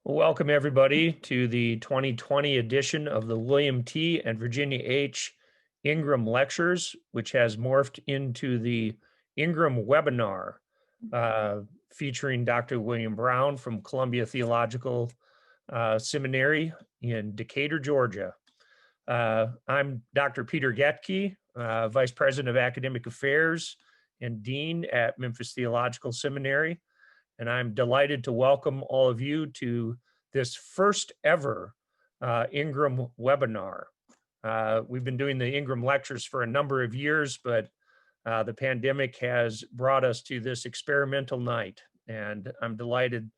Welcome, everybody, to the 2020 edition of the William T. and Virginia H. Ingram Lectures, which has morphed into the Ingram webinar featuring Dr. William Brown from Columbia Theological Seminary in Decatur, Georgia. I'm Dr. Peter Getke, Vice President of Academic Affairs and Dean at Memphis Theological Seminary. And I'm delighted to welcome all of you to this first ever Ingram webinar. We've been doing the Ingram lectures for a number of years, but the pandemic has brought us to this experimental night. And I'm delighted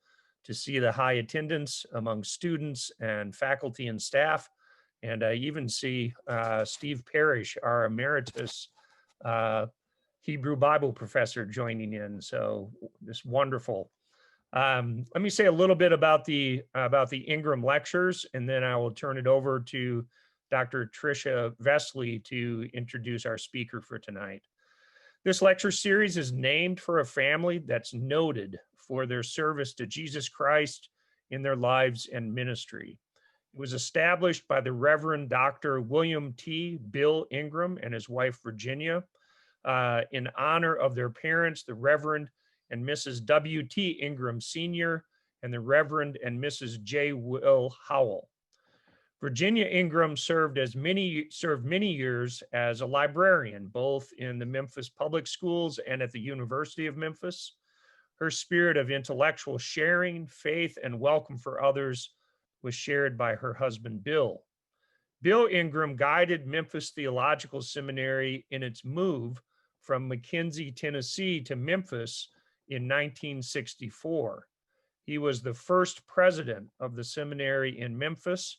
to see the high attendance among students and faculty and staff. And I even see Steve Parrish, our emeritus Hebrew Bible professor, joining in. So this wonderful. Let me say a little bit about the Ingram lectures, and then I will turn it over to Dr. Tricia Vesley to introduce our speaker for tonight. This lecture series is named for a family that's noted for their service to Jesus Christ in their lives and ministry. It was established by the Reverend Dr. William T. Bill Ingram and his wife, Virginia, in honor of their parents, the Reverend and Mrs. W.T. Ingram Sr. and the Reverend and Mrs. J. Will Howell. Virginia Ingram served many years as a librarian, both in the Memphis public schools and at the University of Memphis. Her spirit of intellectual sharing, faith, and welcome for others was shared by her husband, Bill. Bill Ingram guided Memphis Theological Seminary in its move from McKinsey, Tennessee to Memphis in 1964. He was the first president of the seminary in Memphis.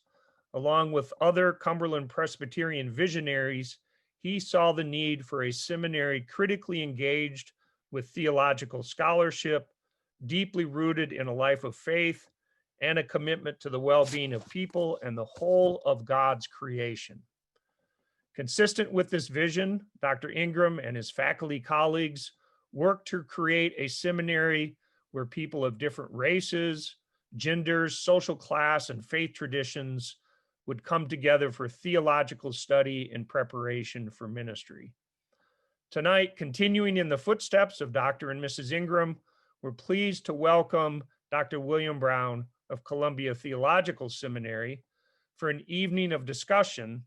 Along with other Cumberland Presbyterian visionaries, he saw the need for a seminary critically engaged with theological scholarship, deeply rooted in a life of faith, and a commitment to the well-being of people and the whole of God's creation. Consistent with this vision, Dr. Ingram and his faculty colleagues worked to create a seminary where people of different races, genders, social class, and faith traditions would come together for theological study in preparation for ministry. Tonight, continuing in the footsteps of Dr. and Mrs. Ingram, we're pleased to welcome Dr. William Brown of Columbia Theological Seminary for an evening of discussion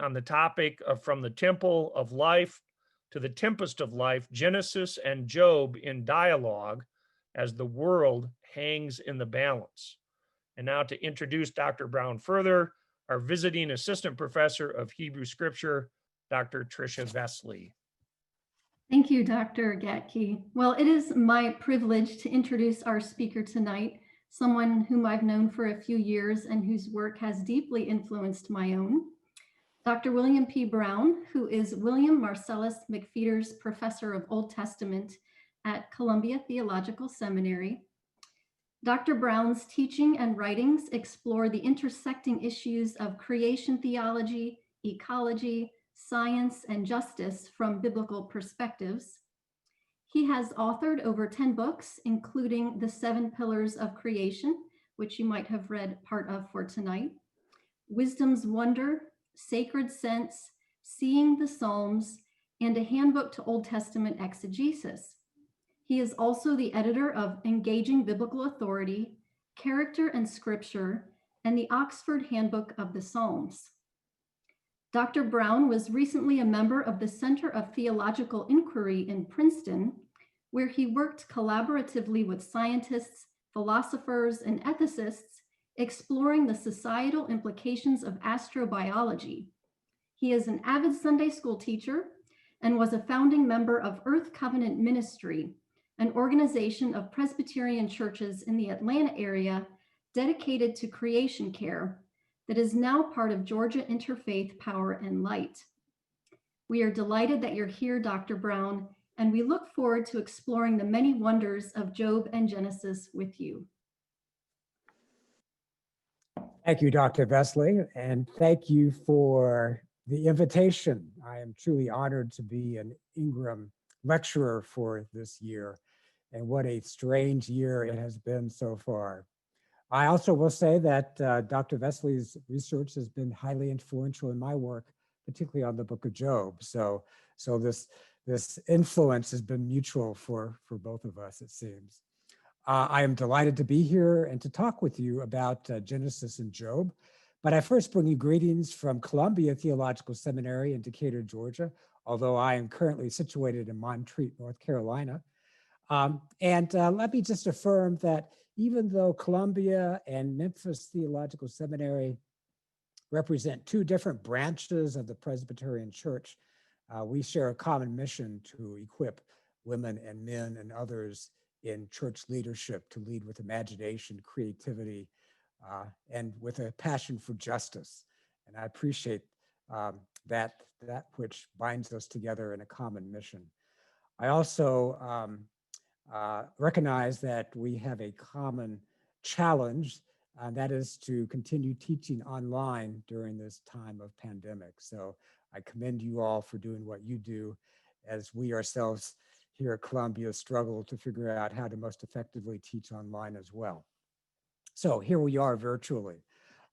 on the topic of From the Temple of Life to the Tempest of Life, Genesis and Job in dialogue as the world hangs in the balance. And now to introduce Dr. Brown further, our visiting assistant professor of Hebrew Scripture, Dr. Tricia Vesley. Thank you, Dr. Gatke. Well, it is my privilege to introduce our speaker tonight, someone whom I've known for a few years and whose work has deeply influenced my own. Dr. William P. Brown, who is William Marcellus McPheeters Professor of Old Testament at Columbia Theological Seminary. Dr. Brown's teaching and writings explore the intersecting issues of creation theology, ecology, science, and justice from biblical perspectives. He has authored over 10 books, including The 7 Pillars of Creation, which you might have read part of for tonight, Wisdom's Wonder, Sacred Sense, Seeing the Psalms, and a handbook to Old Testament exegesis. He is also the editor of Engaging Biblical Authority, Character and Scripture, and the Oxford Handbook of the Psalms. Dr. Brown was recently a member of the Center of Theological Inquiry in Princeton, where he worked collaboratively with scientists, philosophers, and ethicists exploring the societal implications of astrobiology. He is an avid Sunday school teacher and was a founding member of Earth Covenant Ministry, an organization of Presbyterian churches in the Atlanta area dedicated to creation care that is now part of Georgia Interfaith Power and Light. We are delighted that you're here, Dr. Brown, and we look forward to exploring the many wonders of Job and Genesis with you. Thank you, Dr. Vesley, and thank you for the invitation. I am truly honored to be an Ingram lecturer for this year, and what a strange year it has been so far. I also will say that Dr. Vesley's research has been highly influential in my work, particularly on the Book of Job. So this influence has been mutual for both of us, it seems. I am delighted to be here and to talk with you about Genesis and Job. But I first bring you greetings from Columbia Theological Seminary in Decatur, Georgia, although I am currently situated in Montreat, North Carolina. Let me just affirm that even though Columbia and Memphis Theological Seminary represent two different branches of the Presbyterian Church, we share a common mission to equip women and men and others in church leadership to lead with imagination, creativity, and with a passion for justice. And I appreciate that which binds us together in a common mission. I also recognize that we have a common challenge, and that is to continue teaching online during this time of pandemic. So I commend you all for doing what you do, as we ourselves here at Columbia struggle to figure out how to most effectively teach online as well. So here we are virtually.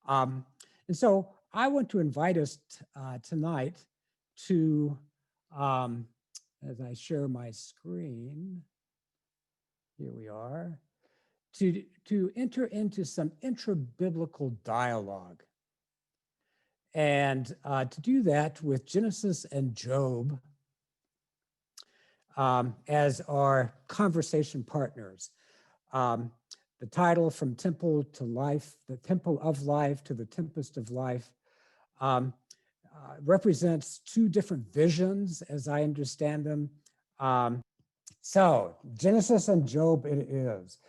And so I want to invite us tonight to, as I share my screen, here we are, to enter into some intra-biblical dialogue. And to do that with Genesis and Job as our conversation partners. The title, From Temple to Life, the Temple of Life to the Tempest of Life, represents two different visions as I understand them. So Genesis and Job it is.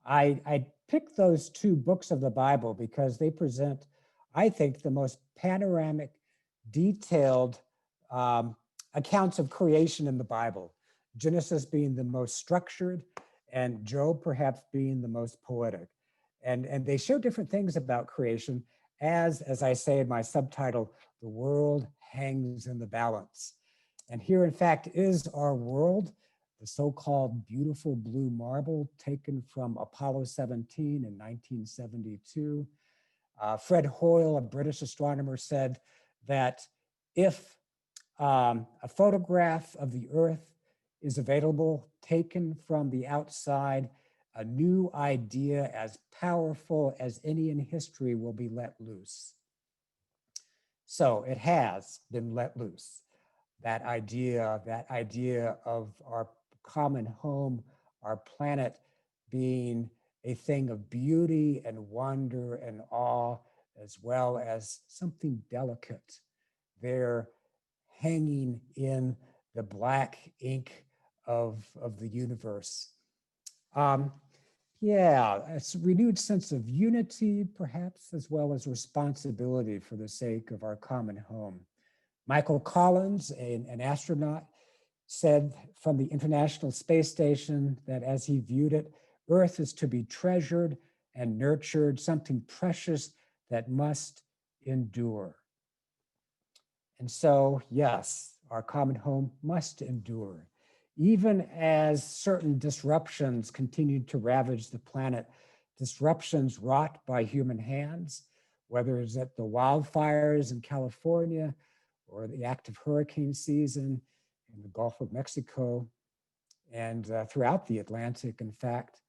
I picked those two books of the Bible because they present, I think, the most panoramic, detailed accounts of creation in the Bible. Genesis being the most structured and Job perhaps being the most poetic. And they show different things about creation as I say in my subtitle, the world hangs in the balance. And here, in fact, is our world, the so-called beautiful blue marble taken from Apollo 17 in 1972. Fred Hoyle, a British astronomer, said that if a photograph of the Earth is available, taken from the outside, a new idea as powerful as any in history will be let loose. So it has been let loose. That idea of our common home, our planet being a thing of beauty and wonder and awe, as well as something delicate there hanging in the black ink of the universe. Yeah, it's a renewed sense of unity, perhaps, as well as responsibility for the sake of our common home. Michael Collins, an astronaut, said from the International Space Station that as he viewed it, Earth is to be treasured and nurtured, something precious that must endure. And so, yes, our common home must endure. Even as certain disruptions continue to ravage the planet, disruptions wrought by human hands, whether it's at the wildfires in California or the active hurricane season in the Gulf of Mexico and throughout the Atlantic, in fact,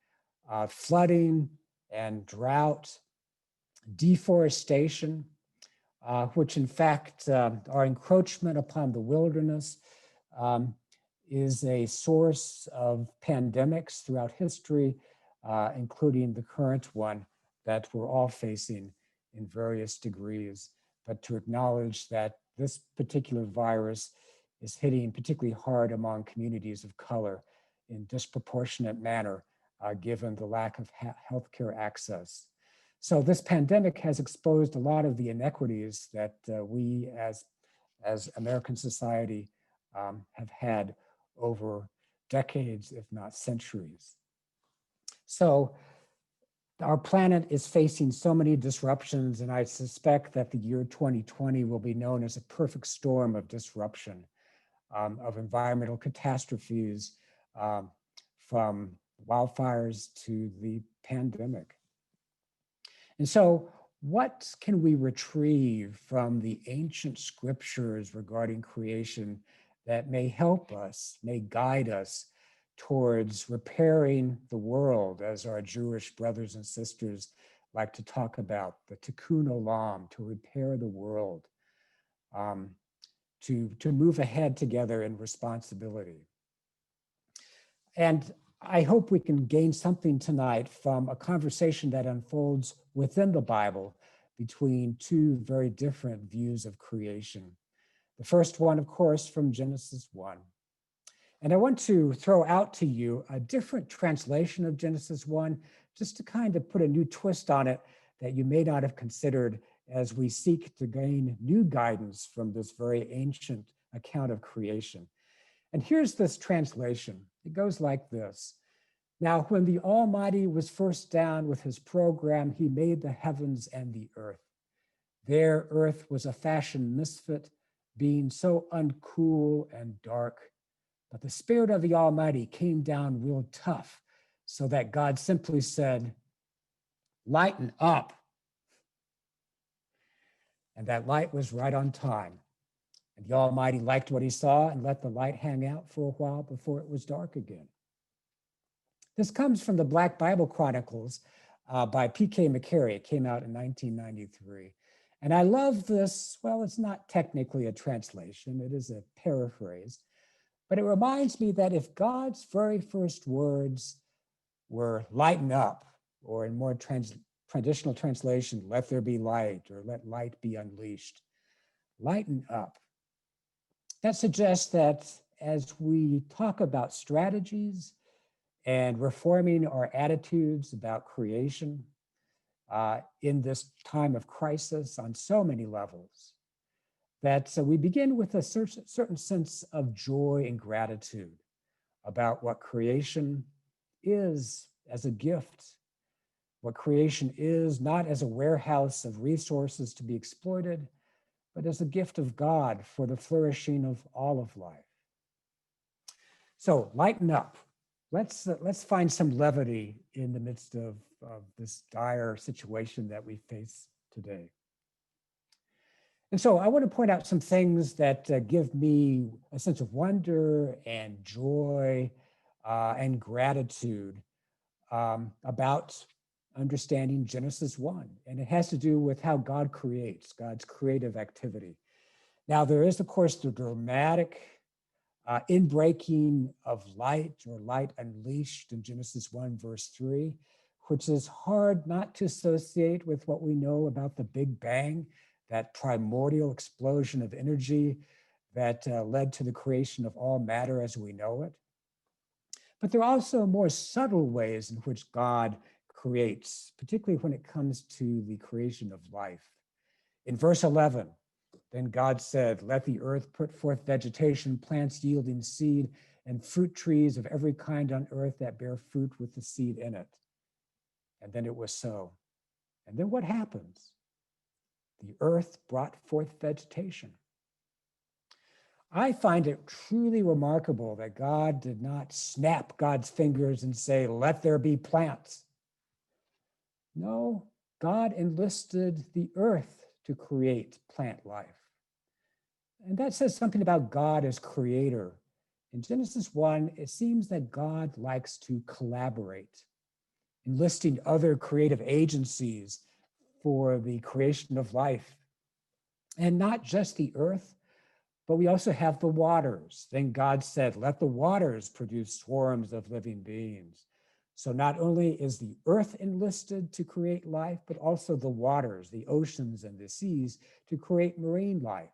flooding and drought, deforestation, which in fact our encroachment upon the wilderness is a source of pandemics throughout history, including the current one that we're all facing in various degrees. But to acknowledge that this particular virus is hitting particularly hard among communities of color in disproportionate manner, given the lack of healthcare access. So this pandemic has exposed a lot of the inequities that we as American society have had over decades, if not centuries. So our planet is facing so many disruptions, and I suspect that the year 2020 will be known as a perfect storm of disruption, of environmental catastrophes, from wildfires to the pandemic. And so what can we retrieve from the ancient scriptures regarding creation that may help us, may guide us towards repairing the world, as our Jewish brothers and sisters like to talk about, the tikkun olam, to repair the world, um, to move ahead together in responsibility. And I hope we can gain something tonight from a conversation that unfolds within the Bible between two very different views of creation. The first one, of course, from Genesis 1. And I want to throw out to you a different translation of Genesis 1, just to kind of put a new twist on it that you may not have considered as we seek to gain new guidance from this very ancient account of creation. And here's this translation. It goes like this. Now, when the Almighty was first down with his program, he made the heavens and the earth. Their earth was a fashion misfit, being so uncool and dark. But the Spirit of the Almighty came down real tough, so that God simply said, lighten up. And that light was right on time. And the Almighty liked what he saw and let the light hang out for a while before it was dark again. This comes from the Black Bible Chronicles by P.K. McCary. It came out in 1993. And I love this. Well, it's not technically a translation, it is a paraphrase. But it reminds me that if God's very first words were lighten up, or in more traditional translation, let there be light, or let light be unleashed, lighten up. That suggests that as we talk about strategies and reforming our attitudes about creation in this time of crisis on so many levels, that we begin with a certain sense of joy and gratitude about what creation is as a gift, what creation is not as a warehouse of resources to be exploited, but as a gift of God for the flourishing of all of life. So lighten up. Let's find some levity in the midst of this dire situation that we face today. And so I want to point out some things that give me a sense of wonder and joy and gratitude about understanding Genesis 1. And it has to do with how God creates, God's creative activity. Now, there is, of course, the dramatic inbreaking of light, or light unleashed in Genesis 1, verse 3, which is hard not to associate with what we know about the Big Bang, that primordial explosion of energy that led to the creation of all matter as we know it. But there are also more subtle ways in which God creates, particularly when it comes to the creation of life. In verse 11, then God said, let the earth put forth vegetation, plants yielding seed, and fruit trees of every kind on earth that bear fruit with the seed in it. And then it was so. And then what happens? The earth brought forth vegetation. I find it truly remarkable that God did not snap God's fingers and say, let there be plants. No, God enlisted the earth to create plant life. And that says something about God as creator. In Genesis 1, it seems that God likes to collaborate, enlisting other creative agencies for the creation of life. And not just the earth, but we also have the waters. Then God said, let the waters produce swarms of living beings. So not only is the earth enlisted to create life, but also the waters, the oceans and the seas, to create marine life.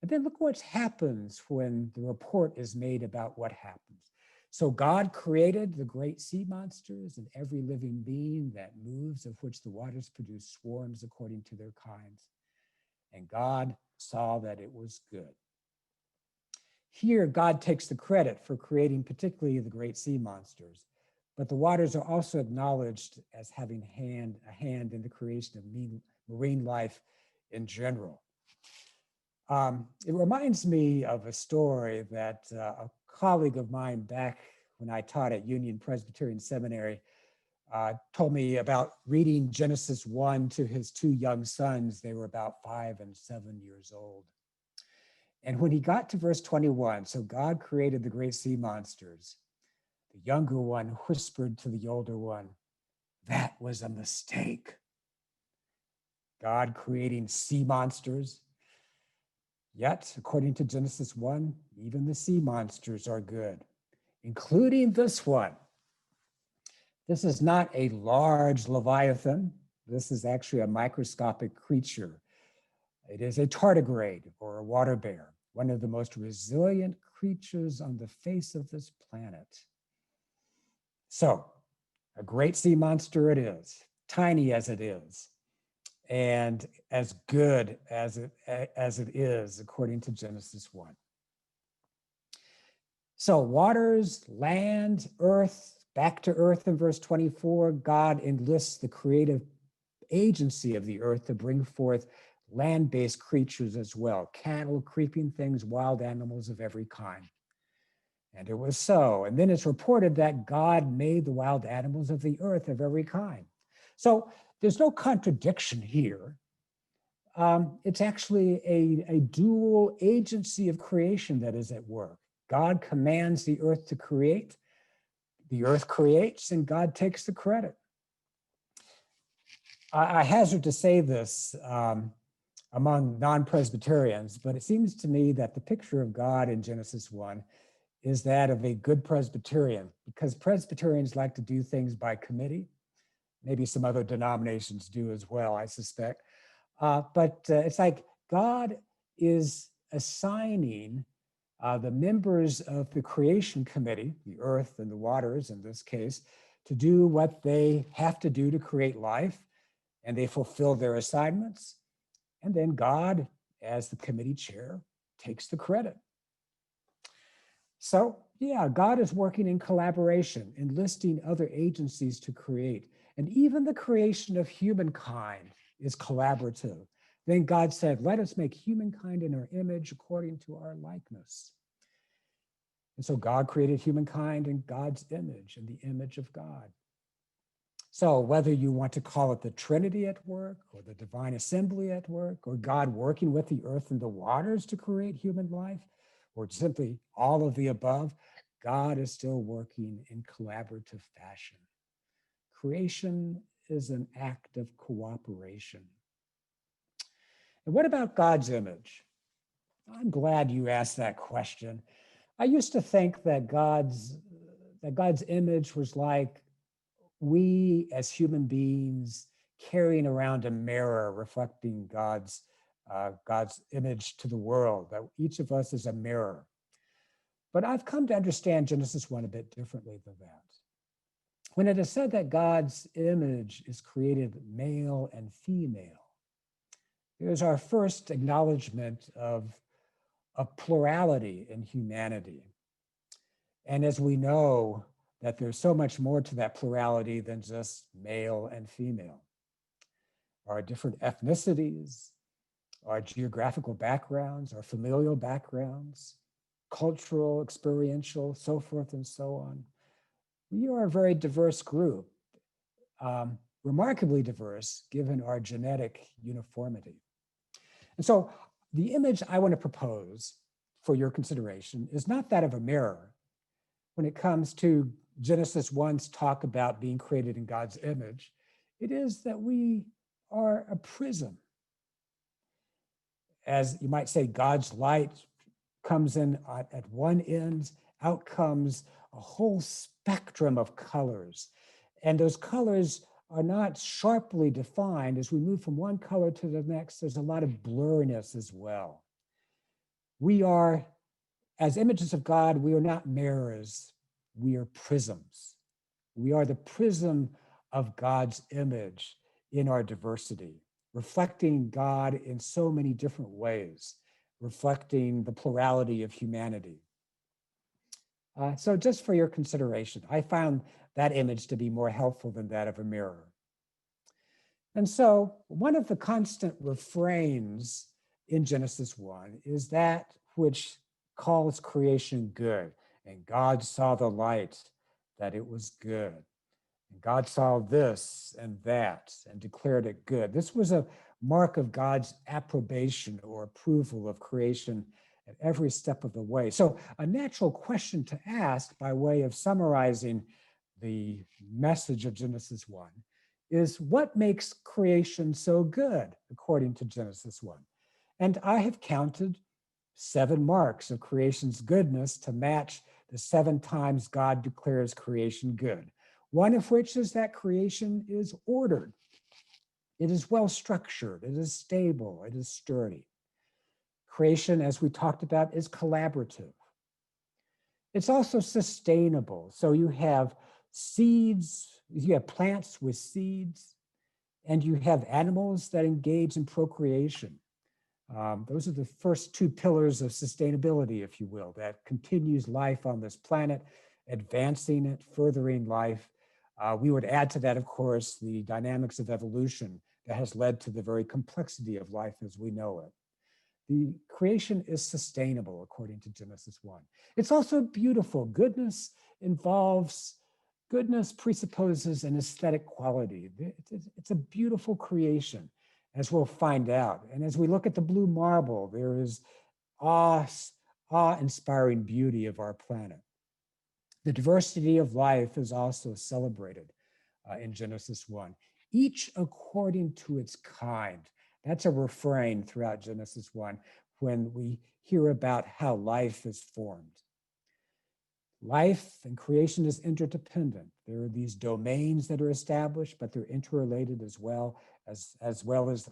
And then look what happens when the report is made about what happens. So God created the great sea monsters and every living being that moves, of which the waters produce swarms according to their kinds. And God saw that it was good. Here, God takes the credit for creating particularly the great sea monsters, but the waters are also acknowledged as having a hand in the creation of marine life in general. It reminds me of a story that a colleague of mine back when I taught at Union Presbyterian Seminary told me about reading Genesis 1 to his two young sons. They were about 5 and 7 years old. And when he got to verse 21, so God created the great sea monsters, the younger one whispered to the older one, "That was a mistake." God creating sea monsters. Yet, according to Genesis 1, even the sea monsters are good, including this one. This is not a large Leviathan. This is actually a microscopic creature. It is a tardigrade or a water bear, one of the most resilient creatures on the face of this planet. So, a great sea monster it is, tiny as it is, and as good as it is, according to Genesis 1. So waters, land, earth, back to earth in verse 24, God enlists the creative agency of the earth to bring forth land-based creatures as well, cattle, creeping things, wild animals of every kind. And it was so. And then it's reported that God made the wild animals of the earth of every kind. So there's no contradiction here. It's actually a dual agency of creation that is at work. God commands the earth to create, the earth creates, and God takes the credit. I hazard to say this among non-Presbyterians, but it seems to me that the picture of God in Genesis 1 is that of a good Presbyterian, because Presbyterians like to do things by committee. Maybe some other denominations do as well, I suspect. But it's like God is assigning the members of the creation committee, the earth and the waters in this case, to do what they have to do to create life, and they fulfill their assignments. And then God, as the committee chair, takes the credit. So yeah, God is working in collaboration, enlisting other agencies to create. And even the creation of humankind is collaborative. Then God said, "Let us make humankind in our image according to our likeness." And so God created humankind in God's image, in the image of God. So whether you want to call it the Trinity at work, or the divine assembly at work, or God working with the earth and the waters to create human life, or simply all of the above, God is still working in collaborative fashion. Creation is an act of cooperation. And what about God's image? I'm glad you asked that question. I used to think that God's image was like we as human beings carrying around a mirror reflecting God's image to the world, that each of us is a mirror. But I've come to understand Genesis 1 a bit differently than that. When it is said that God's image is created male and female, there's our first acknowledgement of a plurality in humanity. And as we know, that there's so much more to that plurality than just male and female. Our different ethnicities, our geographical backgrounds, our familial backgrounds, cultural, experiential, so forth and so on. We are a very diverse group, remarkably diverse given our genetic uniformity. And so the image I want to propose for your consideration is not that of a mirror. When it comes to Genesis 1's talk about being created in God's image, it is that we are a prism. As you might say, God's light comes in at one end, out comes a whole spectrum of colors. And those colors are not sharply defined. As we move from one color to the next, there's a lot of blurriness as well. We are, as images of God, we are not mirrors, we are prisms. We are the prism of God's image in our diversity, reflecting God in so many different ways, reflecting the plurality of humanity. So just for your consideration, I found that image to be more helpful than that of a mirror. And so one of the constant refrains in Genesis 1 is that which calls creation good. And God saw the light, that it was good. And God saw this and that and declared it good. This was a mark of God's approbation or approval of creation at every step of the way. So, a natural question to ask, by way of summarizing the message of Genesis 1, is what makes creation so good, according to Genesis 1? And I have counted 7 marks of creation's goodness to match the 7 times God declares creation good. One of which is that creation is ordered. It is well structured, it is stable, it is sturdy. Creation, as we talked about, is collaborative. It's also sustainable. So you have seeds, you have plants with seeds, and you have animals that engage in procreation. Those are the first 2 pillars of sustainability, if you will, that continues life on this planet, advancing it, furthering life. We would add to that, of course, the dynamics of evolution that has led to the very complexity of life as we know it. The creation is sustainable, according to Genesis 1. It's also beautiful. Goodness presupposes an aesthetic quality. It's a beautiful creation, as we'll find out. And as we look at the blue marble, there is awe-inspiring beauty of our planet. The diversity of life is also celebrated in Genesis 1, each according to its kind. That's a refrain throughout Genesis 1 when we hear about how life is formed. Life and creation is interdependent. There are these domains that are established, but they're interrelated as well as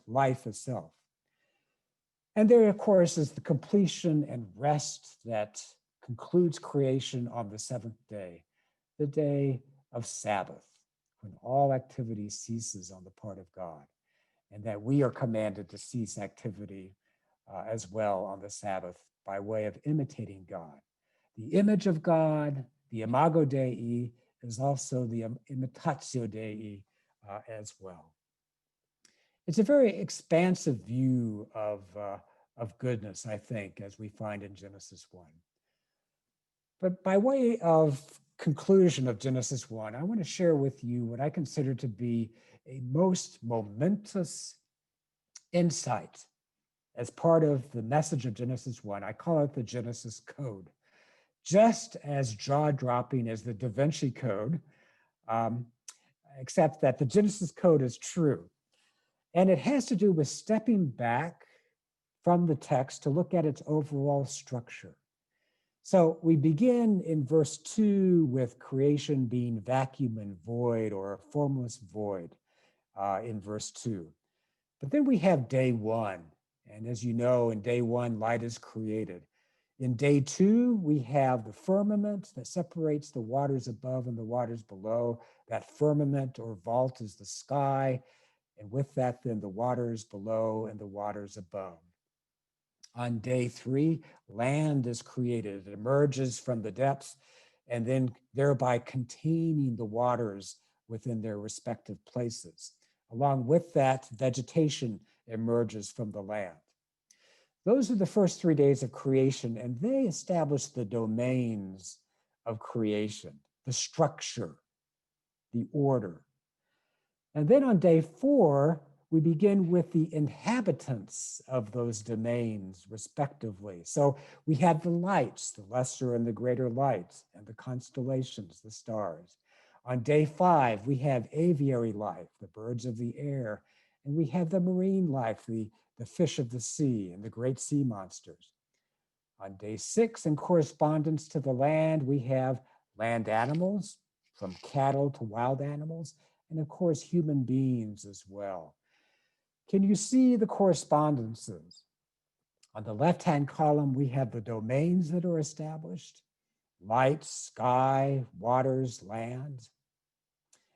life itself. And there, of course, is the completion and rest that concludes creation on the 7th day, the day of Sabbath, when all activity ceases on the part of God, and that we are commanded to cease activity as well on the Sabbath by way of imitating God. The image of God, the imago Dei, is also the imitatio Dei as well. It's a very expansive view of goodness, I think, as we find in Genesis 1. But by way of conclusion of Genesis 1, I want to share with you what I consider to be a most momentous insight as part of the message of Genesis 1. I call it the Genesis Code. Just as jaw-dropping as the Da Vinci Code, except that the Genesis Code is true. And it has to do with stepping back from the text to look at its overall structure. So we begin in verse 2 with creation being vacuum and void, or a formless void in verse 2. But then we have day 1. And as you know, in day 1, light is created. In day 2, we have the firmament that separates the waters above and the waters below. That firmament or vault is the sky. And with that, then the waters below and the waters above. On day 3, land is created. It emerges from the depths and then thereby containing the waters within their respective places. Along with that, vegetation emerges from the land. Those are the first 3 days of creation, and they establish the domains of creation, the structure, the order. And then on day 4, we begin with the inhabitants of those domains, respectively. So we have the lights, the lesser and the greater lights, and the constellations, the stars. On day 5, we have aviary life, the birds of the air, and we have the marine life, the fish of the sea, and the great sea monsters. On day 6, in correspondence to the land, we have land animals, from cattle to wild animals, and of course, human beings as well. Can you see the correspondences? On the left-hand column, we have the domains that are established: light, sky, waters, land.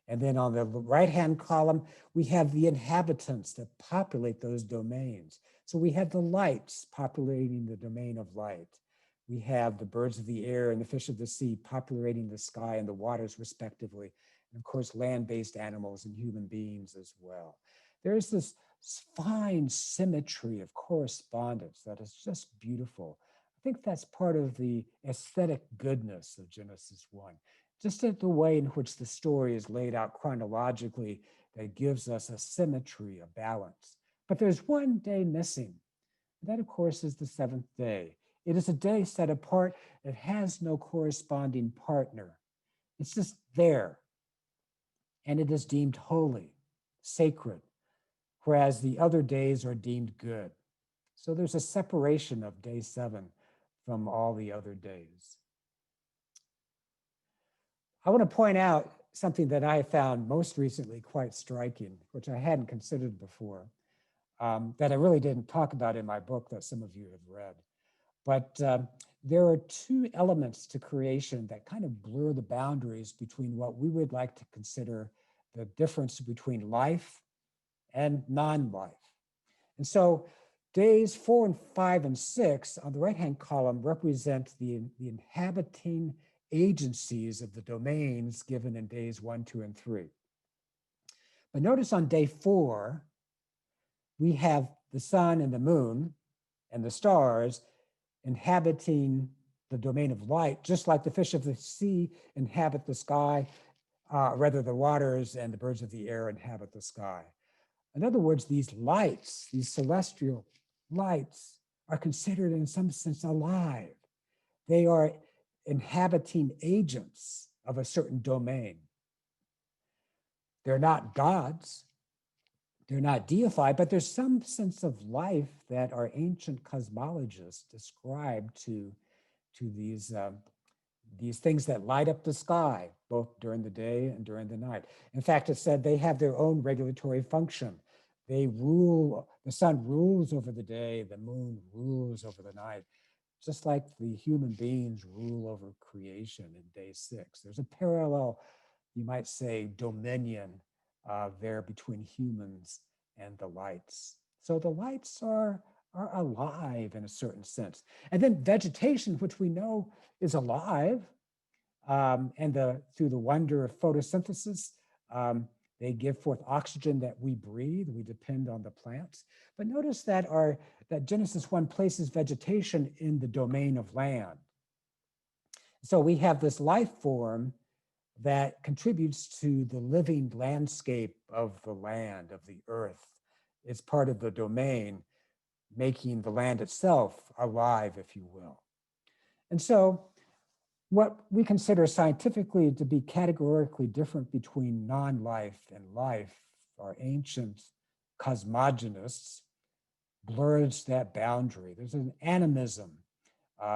And then on the right-hand column, we have the inhabitants that populate those domains. So we have the lights populating the domain of light. We have the birds of the air and the fish of the sea populating the sky and the waters respectively. And of course, land-based animals and human beings as well. There's this fine symmetry of correspondence that is just beautiful. I think that's part of the aesthetic goodness of Genesis 1. just in the way in which the story is laid out chronologically that gives us a symmetry, a balance. But there's one day missing. That, of course, is the seventh day. It is a day set apart that has no corresponding partner. It's just there. And it is deemed holy, sacred, whereas the other days are deemed good. So there's a separation of day 7 from all the other days. I want to point out something that I found most recently quite striking, which I hadn't considered before, that I really didn't talk about in my book that some of you have read. But there are two elements to creation that kind of blur the boundaries between what we would like to consider the difference between life and non-life. And so days 4 and 5 and 6 on the right-hand column represent the inhabiting agencies of the domains given in days 1, 2, and 3. But notice on day 4, we have the sun and the moon and the stars inhabiting the domain of light, just like the fish of the sea inhabit the sky, rather the waters and the birds of the air inhabit the sky. In other words, these lights, these celestial lights, are considered in some sense alive. They are inhabiting agents of a certain domain. They're not gods, they're not deified, but there's some sense of life that our ancient cosmologists describe to these things that light up the sky, both during the day and during the night. In fact, it said they have their own regulatory function. They rule, the sun rules over the day, the moon rules over the night, just like the human beings rule over creation in day 6. There's a parallel, you might say, dominion there between humans and the lights. So the lights are alive in a certain sense. And then vegetation, which we know is alive, and through the wonder of photosynthesis, they give forth oxygen that we breathe. We depend on the plants. But notice that Genesis 1 places vegetation in the domain of land. So we have this life form that contributes to the living landscape of the land, of the earth. It's part of the domain, making the land itself alive, if you will. And so what we consider scientifically to be categorically different between non-life and life, our ancient cosmogonists blurs that boundary. There's an animism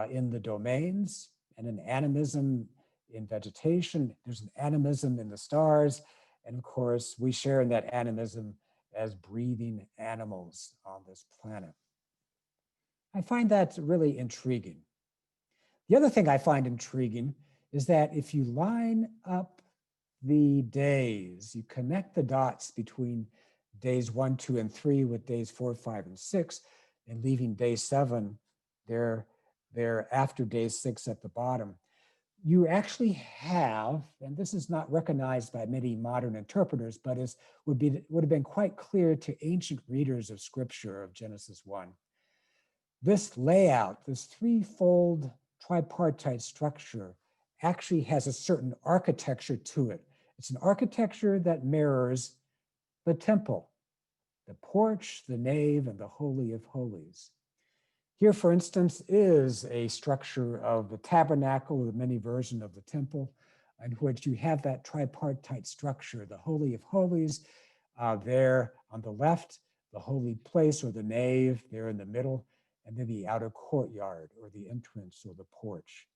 in the domains and an animism in vegetation. There's an animism in the stars. And of course, we share in that animism as breathing animals on this planet. I find that really intriguing. The other thing I find intriguing is that if you line up the days, you connect the dots between days 1, 2, and 3 with days 4, 5, and 6, and leaving day 7 there after day 6 at the bottom, you actually have, and this is not recognized by many modern interpreters, but would have been quite clear to ancient readers of scripture of Genesis 1. This layout, this threefold tripartite structure, actually has a certain architecture to it. It's an architecture that mirrors the temple, the porch, the nave, and the Holy of Holies. Here, for instance, is a structure of the tabernacle, the mini version of the temple, in which you have that tripartite structure, the Holy of Holies there on the left, the holy place or the nave there in the middle, and then the outer courtyard or the entrance or the porch.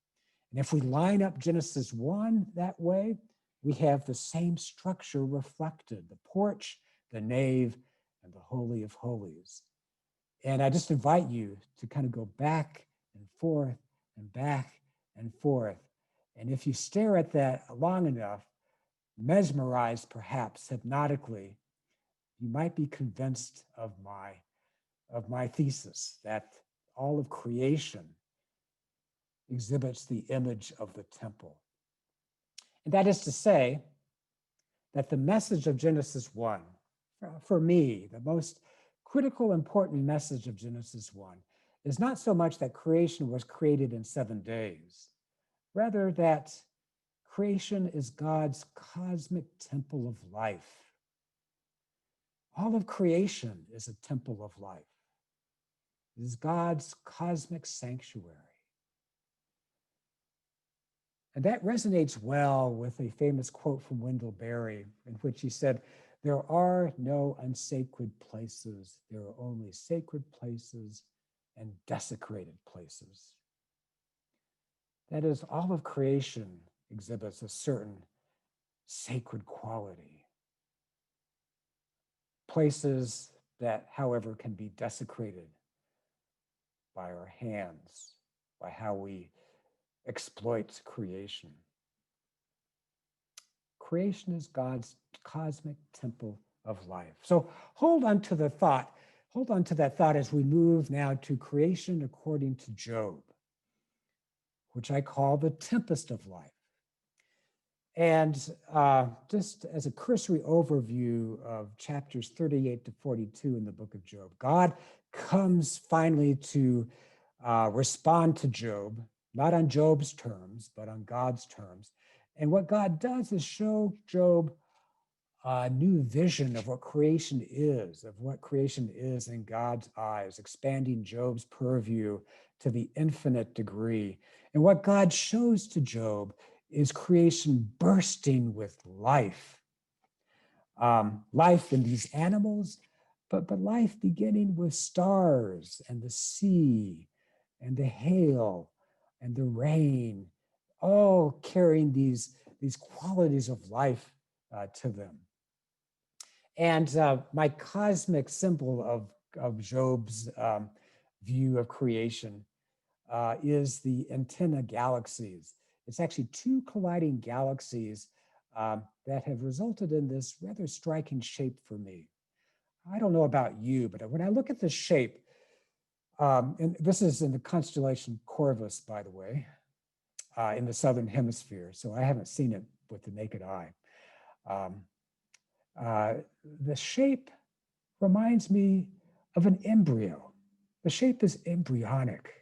And if we line up Genesis 1 that way, we have the same structure reflected, the porch, the nave, and the Holy of Holies. And I just invite you to kind of go back and forth and back and forth. And if you stare at that long enough, mesmerized perhaps hypnotically, you might be convinced of my thesis that all of creation exhibits the image of the temple. And that is to say that the message of Genesis 1, for me, the most critical, important message of Genesis 1 is not so much that creation was created in 7 days, rather that Creation is God's cosmic temple of life. All of creation is a temple of life. It is God's cosmic sanctuary. And that resonates well with a famous quote from Wendell Berry, in which he said, "There are no unsacred places. There are only sacred places and desecrated places." That is, all of creation exhibits a certain sacred quality. Places that, however, can be desecrated by our hands, by how we exploit creation. Creation is God's cosmic temple of life. So hold on to that thought as we move now to creation according to Job, which I call the tempest of life. And just as a cursory overview of chapters 38 to 42 in the book of Job, God comes finally to respond to Job, not on Job's terms, but on God's terms. And what God does is show Job a new vision of what creation is, in God's eyes, expanding Job's purview to the infinite degree. And what God shows to Job is creation bursting with life. Life in these animals, but life beginning with stars and the sea and the hail and the rain, all carrying these qualities of life to them. And my cosmic symbol of Job's view of creation is the antenna galaxies. It's actually two colliding galaxies that have resulted in this rather striking shape for me. I don't know about you, but when I look at the shape, and this is in the constellation Corvus, by the way, in the southern hemisphere, so I haven't seen it with the naked eye. The shape reminds me of an embryo. The shape is embryonic.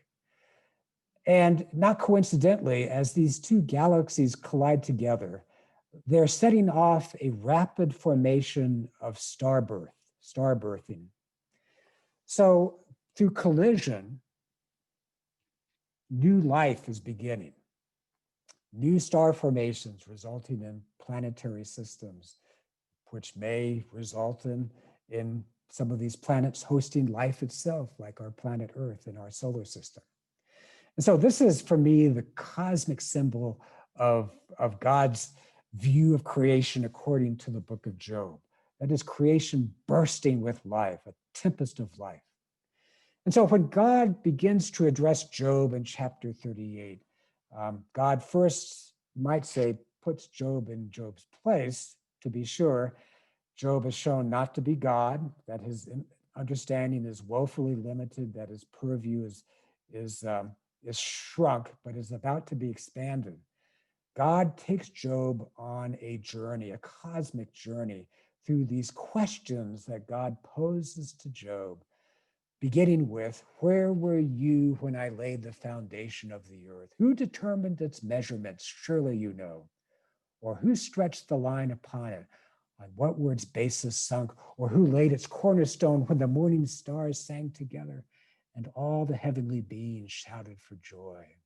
And not coincidentally, as these two galaxies collide together, they're setting off a rapid formation of starbirthing. So through collision, new life is beginning. New star formations resulting in planetary systems, which may result in some of these planets hosting life itself, like our planet Earth in our solar system. And so this is, for me, the cosmic symbol of God's view of creation according to the book of Job. That is creation bursting with life, a tempest of life. And so when God begins to address Job in chapter 38, God first, might say, puts Job in Job's place. To be sure, Job is shown not to be God, that his understanding is woefully limited, that his purview is shrunk, but is about to be expanded. God takes Job on a journey, a cosmic journey, through these questions that God poses to Job, beginning with, "Where were you when I laid the foundation of the earth? Who determined its measurements? Surely you know. Or who stretched the line upon it? On what were its basis sunk? Or who laid its cornerstone when the morning stars sang together and all the heavenly beings shouted for joy?"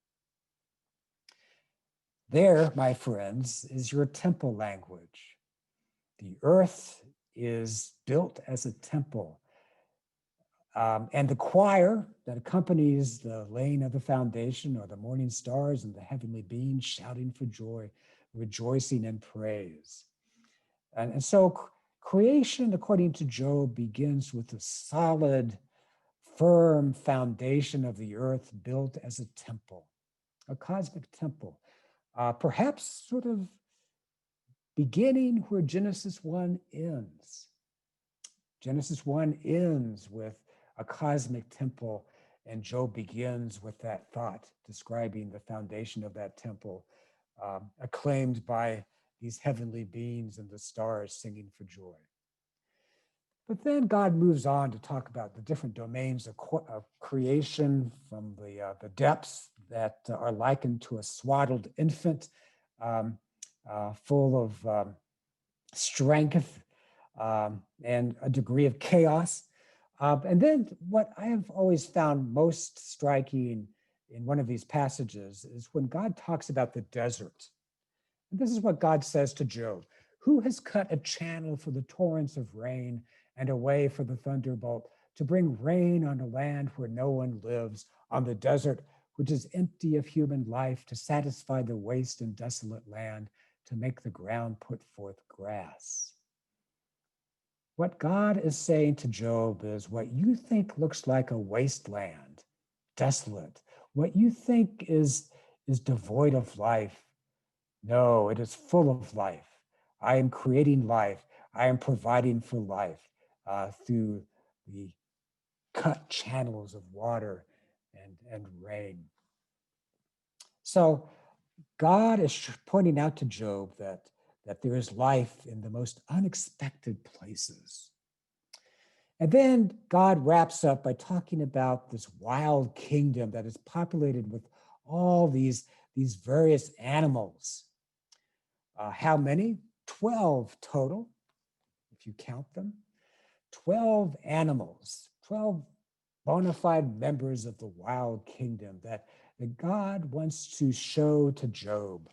There, my friends, is your temple language. The earth is built as a temple. And the choir that accompanies the laying of the foundation are the morning stars and the heavenly beings shouting for joy, rejoicing in praise. And so creation, according to Job, begins with a solid, firm foundation of the earth built as a temple, a cosmic temple, perhaps sort of beginning where Genesis 1 ends. Genesis 1 ends with a cosmic temple, and Job begins with that thought, describing the foundation of that temple, acclaimed by these heavenly beings and the stars singing for joy. But then God moves on to talk about the different domains of creation, from the depths that are likened to a swaddled infant, full of strength and a degree of chaos. And then what I have always found most striking in one of these passages is when God talks about the desert. And this is what God says to Job: "Who has cut a channel for the torrents of rain and a way for the thunderbolt, to bring rain on a land where no one lives, on the desert which is empty of human life, to satisfy the waste and desolate land, to make the ground put forth grass?" What God is saying to Job is, what you think looks like a wasteland, desolate, what you think is devoid of life, no, it is full of life. I am creating life. I am providing for life through the cut channels of water and rain. So God is pointing out to Job that there is life in the most unexpected places. And then God wraps up by talking about this wild kingdom that is populated with all these various animals. How many? 12 total, if you count them. 12 animals, 12 bona fide members of the wild kingdom that God wants to show to Job,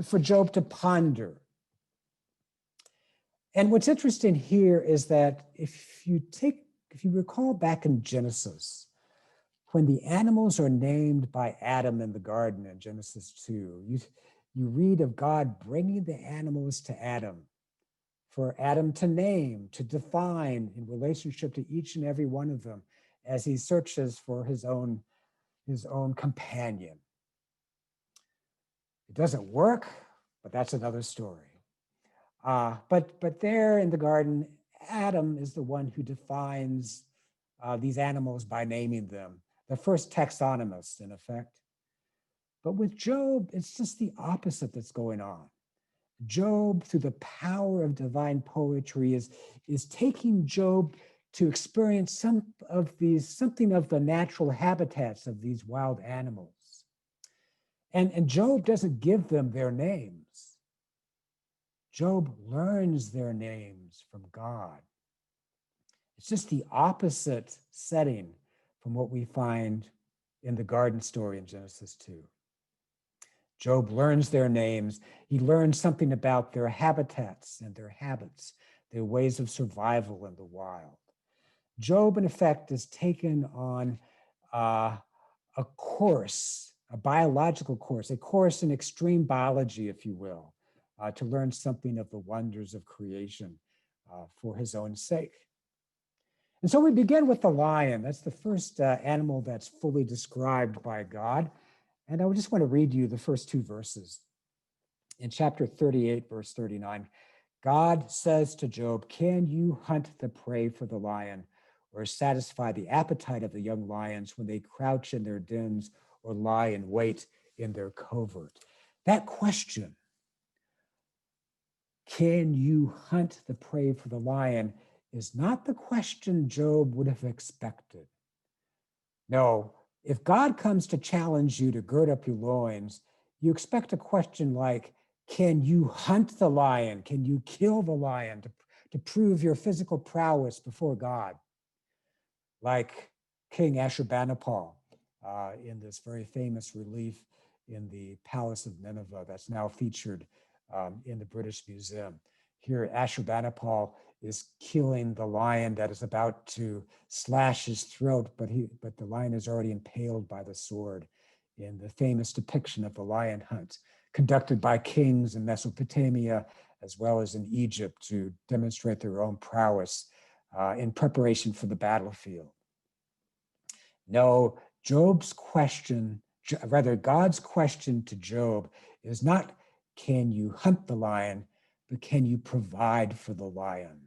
for Job to ponder. And what's interesting here is that if you recall back in Genesis, when the animals are named by Adam in the garden in Genesis 2, you read of God bringing the animals to Adam for Adam to name, to define in relationship to each and every one of them as he searches for his own companion. It doesn't work, but that's another story. But there in the garden, Adam is the one who defines these animals by naming them, the first taxonomist, in effect. But with Job, it's just the opposite that's going on. Job, through the power of divine poetry, is taking Job to experience something of the natural habitats of these wild animals. And Job doesn't give them their names. Job learns their names from God. It's just the opposite setting from what we find in the garden story in Genesis 2. Job learns their names. He learns something about their habitats and their habits, their ways of survival in the wild. Job, in effect, is taken on a course, a biological course, a course in extreme biology, if you will, to learn something of the wonders of creation for his own sake. And so we begin with the lion. That's the first animal that's fully described by God. And I just want to read you the first two verses. In chapter 38, verse 39, God says to Job, "Can you hunt the prey for the lion, or satisfy the appetite of the young lions when they crouch in their dens or lie in wait in their covert?" That question, can you hunt the prey for the lion, is not the question Job would have expected. No, if God comes to challenge you to gird up your loins, you expect a question like, can you hunt the lion? Can you kill the lion to prove your physical prowess before God? Like King Ashurbanipal in this very famous relief in the Palace of Nineveh that's now featured in the British Museum. Here, Ashurbanipal is killing the lion that is about to slash his throat, but the lion is already impaled by the sword in the famous depiction of the lion hunt conducted by kings in Mesopotamia as well as in Egypt to demonstrate their own prowess in preparation for the battlefield. No, God's question to Job is not, can you hunt the lion, but can you provide for the lion?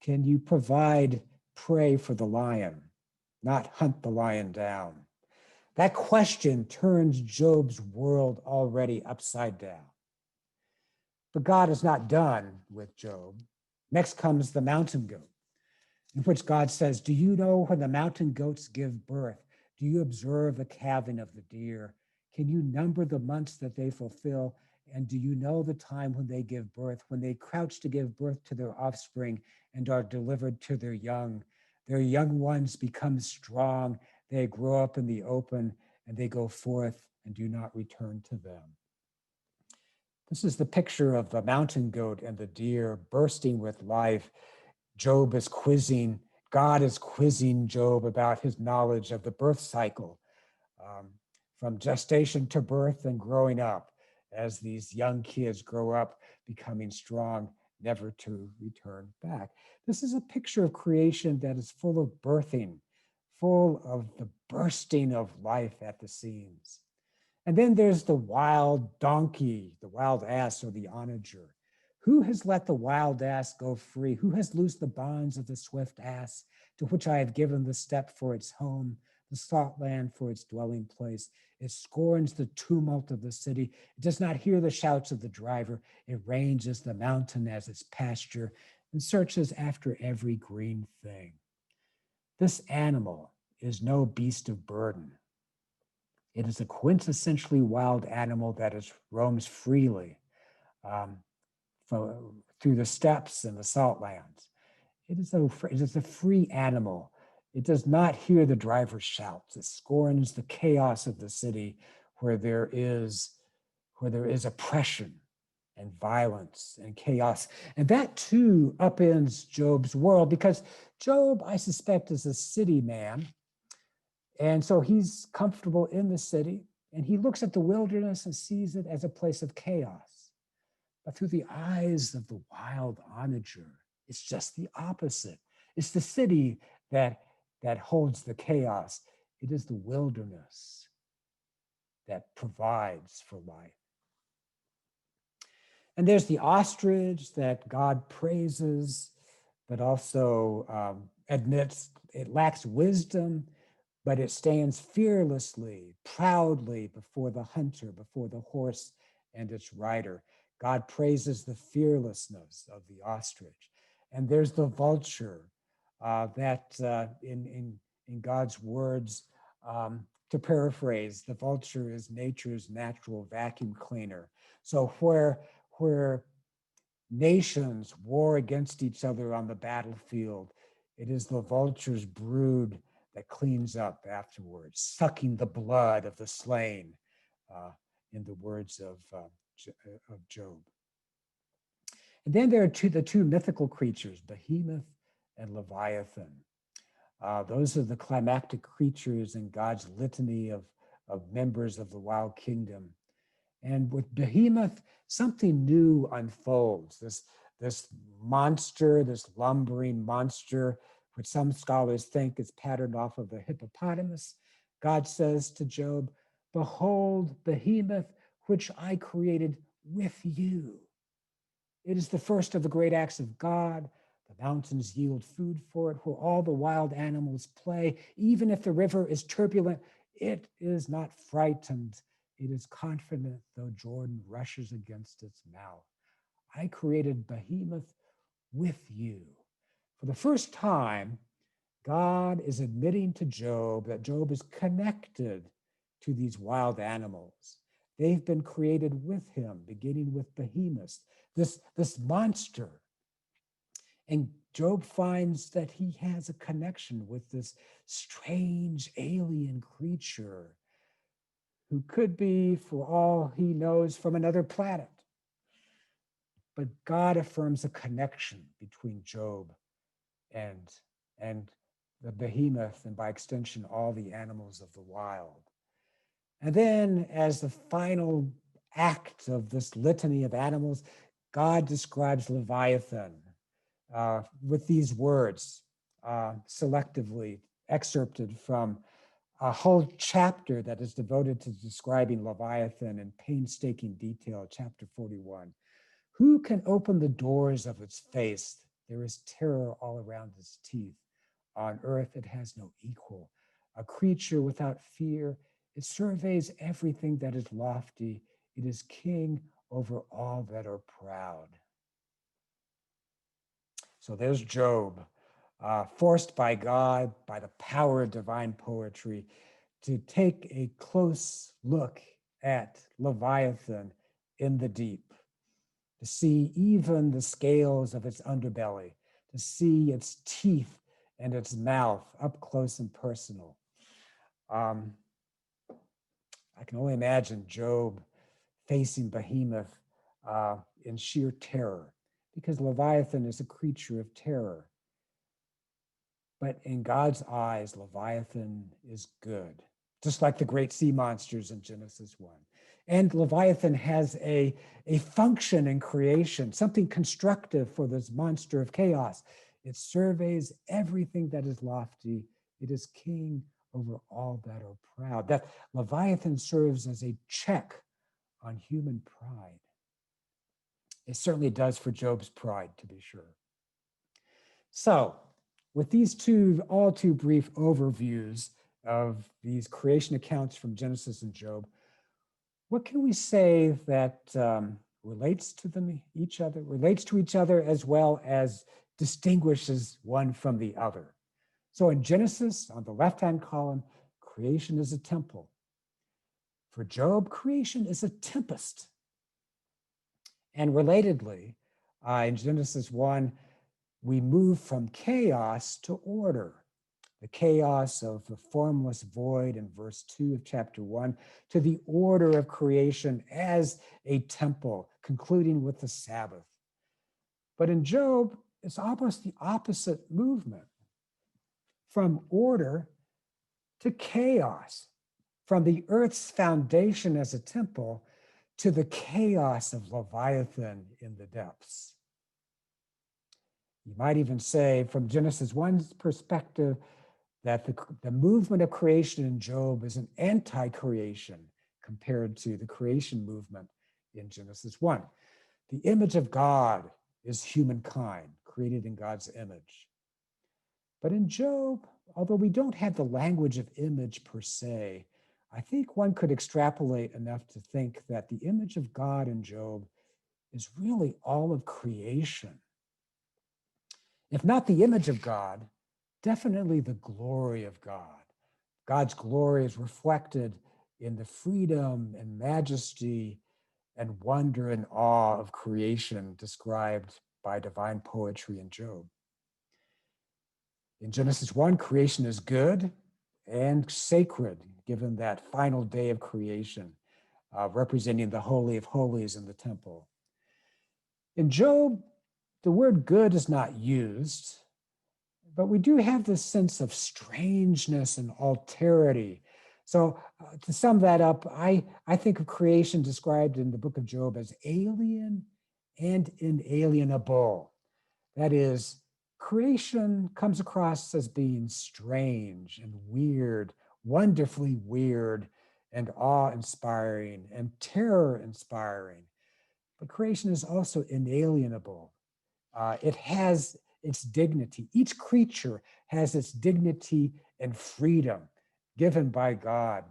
Can you provide prey for the lion, not hunt the lion down? That question turns Job's world already upside down. But God is not done with Job. Next comes the mountain goat, in which God says, "Do you know when the mountain goats give birth? Do you observe the calving of the deer? Can you number the months that they fulfill? And do you know the time when they give birth, when they crouch to give birth to their offspring and are delivered to their young? Their young ones become strong. They grow up in the open and they go forth and do not return to them. This is the picture of the mountain goat and the deer bursting with life. Job is quizzing, God is quizzing Job about his knowledge of the birth cycle, um, from gestation to birth and growing up, as these young kids grow up, becoming strong, never to return back. This is a picture of creation that is full of birthing, full of the bursting of life at the seams. And then there's the wild donkey, the wild ass, or the onager. Who has let the wild ass go free? Who has loosed the bonds of the swift ass, to which I have given the steppe for its home, the salt land for its dwelling place? It scorns the tumult of the city. It does not hear the shouts of the driver. It ranges the mountain as its pasture and searches after every green thing. This animal is no beast of burden. It is a quintessentially wild animal that roams freely um, through the steppes and the salt lands. It is a free animal. It does not hear the driver's shouts. It scorns the chaos of the city where there is oppression and violence and chaos. And that too upends Job's world, because Job, I suspect, is a city man. And so he's comfortable in the city, and he looks at the wilderness and sees it as a place of chaos. But through the eyes of the wild onager, it's just the opposite. It's the city that holds the chaos. It is the wilderness that provides for life. And there's the ostrich that God praises, but also admits it lacks wisdom, but it stands fearlessly, proudly before the hunter, before the horse and its rider. God praises the fearlessness of the ostrich. And there's the vulture that in God's words, to paraphrase, the vulture is nature's natural vacuum cleaner. So where nations war against each other on the battlefield, it is the vulture's brood that cleans up afterwards, sucking the blood of the slain, in the words of Job. And then there are the two mythical creatures, Behemoth and Leviathan. Those are the climactic creatures in God's litany of members of the wild kingdom. And with Behemoth, something new unfolds. This monster, this lumbering monster, which some scholars think is patterned off of the hippopotamus. God says to Job, "Behold, Behemoth, which I created with you." It is the first of the great acts of God. The mountains yield food for it, where all the wild animals play. Even if the river is turbulent, it is not frightened. It is confident, though Jordan rushes against its mouth. I created Behemoth with you. For the first time, God is admitting to Job that Job is connected to these wild animals. They've been created with him, beginning with Behemoth, this monster. And Job finds that he has a connection with this strange alien creature who could be, for all he knows, from another planet. But God affirms a connection between Job and the behemoth, and by extension, all the animals of the wild. And then, as the final act of this litany of animals, God describes Leviathan with these words, selectively excerpted from a whole chapter that is devoted to describing Leviathan in painstaking detail, chapter 41. Who can open the doors of its face? There is terror all around its teeth. On earth, it has no equal. A creature without fear, it surveys everything that is lofty. It is king over all that are proud. So there's Job, forced by God, by the power of divine poetry, to take a close look at Leviathan in the deep, to see even the scales of its underbelly, to see its teeth and its mouth up close and personal. I can only imagine Job facing Behemoth in sheer terror, because Leviathan is a creature of terror. But in God's eyes, Leviathan is good, just like the great sea monsters in Genesis 1. And Leviathan has a function in creation, something constructive for this monster of chaos. It surveys everything that is lofty. It is king over all that are proud. That Leviathan serves as a check on human pride. It certainly does for Job's pride, to be sure. So, with these all too brief overviews of these creation accounts from Genesis and Job, what can we say that relates to each other, as well as distinguishes one from the other? So in Genesis, on the left-hand column, creation is a temple. For Job, creation is a tempest. And relatedly, in Genesis 1, we move from chaos to order. The chaos of the formless void in verse 2 of chapter 1, to the order of creation as a temple, concluding with the Sabbath. But in Job, it's almost the opposite movement, from order to chaos, from the earth's foundation as a temple to the chaos of Leviathan in the depths. You might even say, from Genesis 1's perspective, that the movement of creation in Job is an anti-creation compared to the creation movement in Genesis 1. The image of God is humankind, created in God's image. But in Job, although we don't have the language of image per se, I think one could extrapolate enough to think that the image of God in Job is really all of creation. If not the image of God, definitely the glory of God. God's glory is reflected in the freedom and majesty and wonder and awe of creation described by divine poetry in Job. In Genesis 1, creation is good and sacred, given that final day of creation, representing the Holy of Holies in the temple. In Job, the word good is not used, but we do have this sense of strangeness and alterity. So to sum that up, I think of creation described in the book of Job as alien and inalienable. That is, creation comes across as being strange and weird, wonderfully weird and awe-inspiring and terror-inspiring. But creation is also inalienable. It has its dignity. Each creature has its dignity and freedom given by God.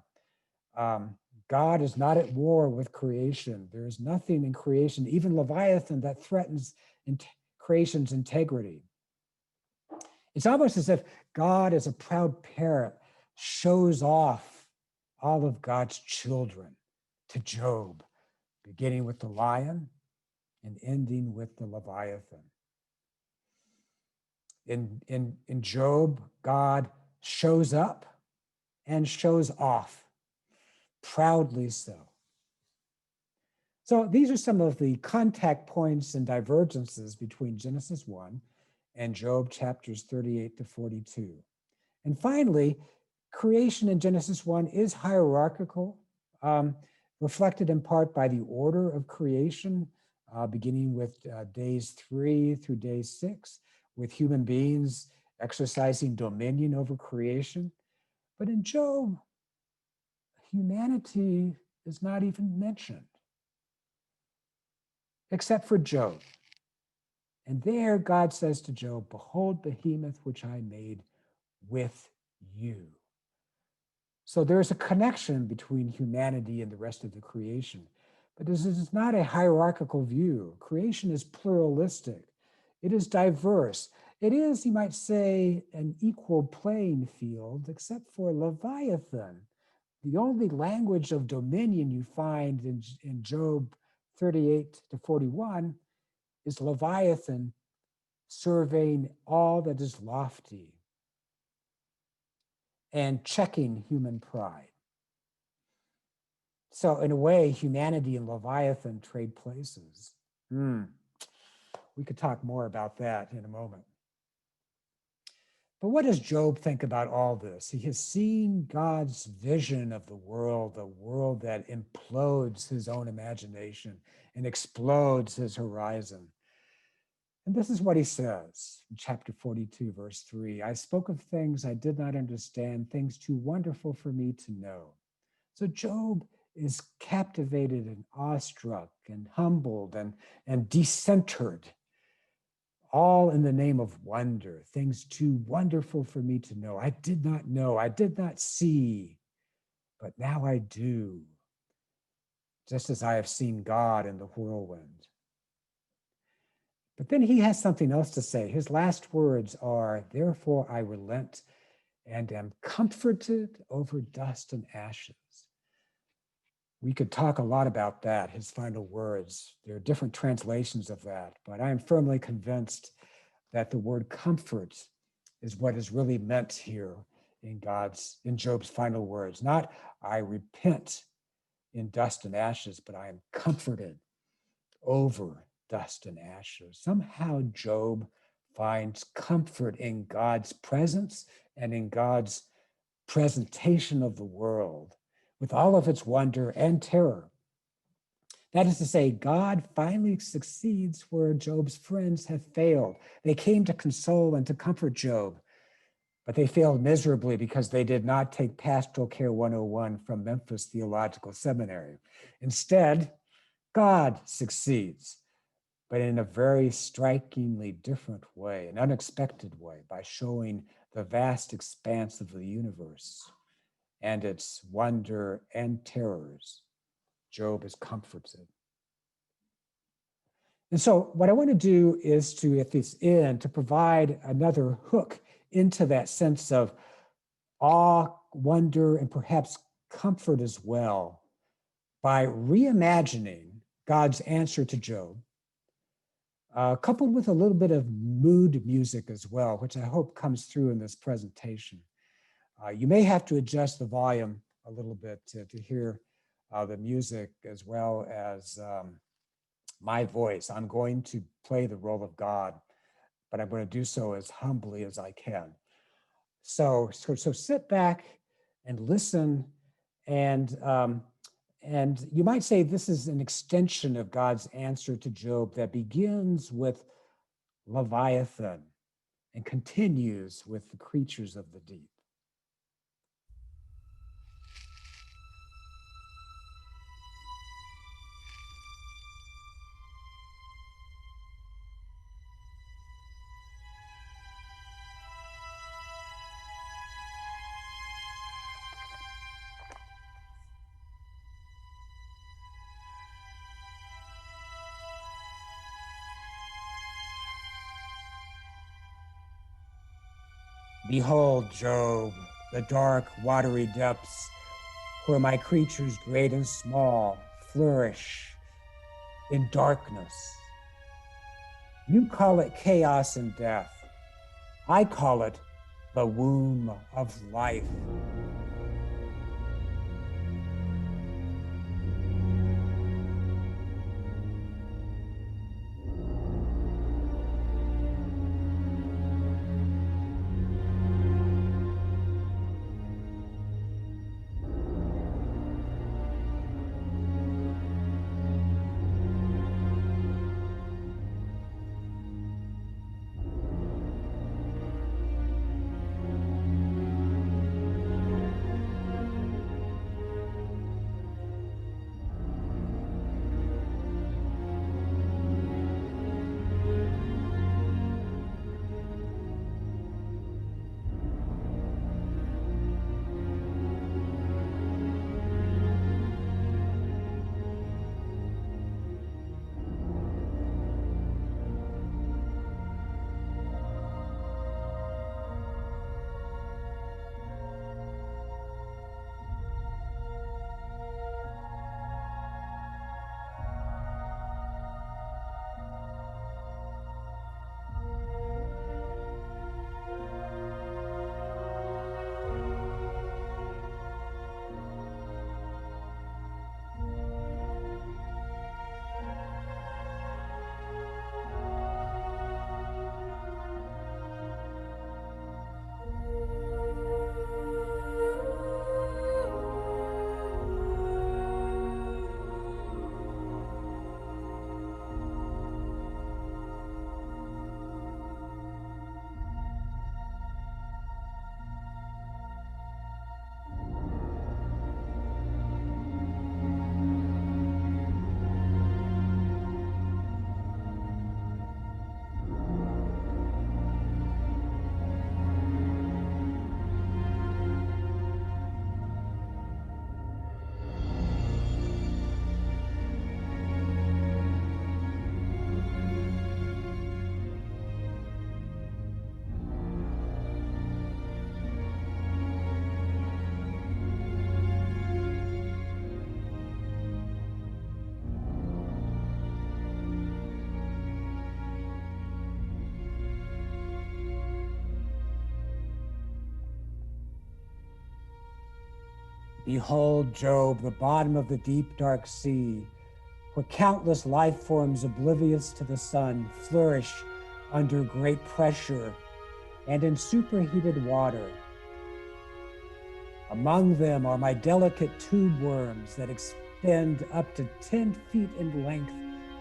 God is not at war with creation. There is nothing in creation, even Leviathan, that threatens creation's integrity. It's almost as if God, as a proud parent, shows off all of God's children to Job, beginning with the lion and ending with the Leviathan. In Job, God shows up and shows off, proudly so. So these are some of the contact points and divergences between Genesis 1 and Job chapters 38 to 42. And finally, creation in Genesis 1 is hierarchical, reflected in part by the order of creation, beginning with days 3 through day 6, with human beings exercising dominion over creation. But in Job, humanity is not even mentioned, except for Job. And there God says to Job, "Behold, behemoth which I made with you." So there's a connection between humanity and the rest of the creation. But this is not a hierarchical view. Creation is pluralistic. It is diverse. It is, you might say, an equal playing field, except for Leviathan, The only language of dominion you find in Job 38 to 41 is Leviathan surveying all that is lofty and checking human pride. So in a way, humanity and Leviathan trade places. We could talk more about that in a moment. But what does Job think about all this? He has seen God's vision of the world, a world that implodes his own imagination and explodes his horizon. And this is what he says in chapter 42, verse 3. I spoke of things I did not understand, things too wonderful for me to know. So Job is captivated and awestruck and humbled and decentered, all in the name of wonder, things too wonderful for me to know. I did not know, I did not see, but now I do, just as I have seen God in the whirlwind. But then he has something else to say. His last words are, therefore I relent and am comforted over dust and ashes. We could talk a lot about that, his final words. There are different translations of that, but I am firmly convinced that the word comfort is what is really meant here in Job's final words. Not I repent in dust and ashes, but I am comforted over dust and ashes. Somehow Job finds comfort in God's presence and in God's presentation of the world with all of its wonder and terror. That is to say, God finally succeeds where Job's friends have failed. They came to console and to comfort Job, but they failed miserably because they did not take Pastoral Care 101 from Memphis Theological Seminary. Instead, God succeeds, but in a very strikingly different way, an unexpected way, by showing the vast expanse of the universe and its wonder and terrors. Job is comforted. And so what I want to do is to, at this end, to provide another hook into that sense of awe, wonder, and perhaps comfort as well by reimagining God's answer to Job, coupled with a little bit of mood music as well, which I hope comes through in this presentation. You may have to adjust the volume a little bit to hear the music as well as my voice. I'm going to play the role of God, but I'm going to do so as humbly as I can. So sit back and listen, and you might say this is an extension of God's answer to Job that begins with Leviathan and continues with the creatures of the deep. Behold, Job, the dark, watery depths where my creatures great and small flourish in darkness. You call it chaos and death. I call it the womb of life. Behold, Job, the bottom of the deep, dark sea, where countless life forms oblivious to the sun flourish under great pressure and in superheated water. Among them are my delicate tube worms that extend up to 10 feet in length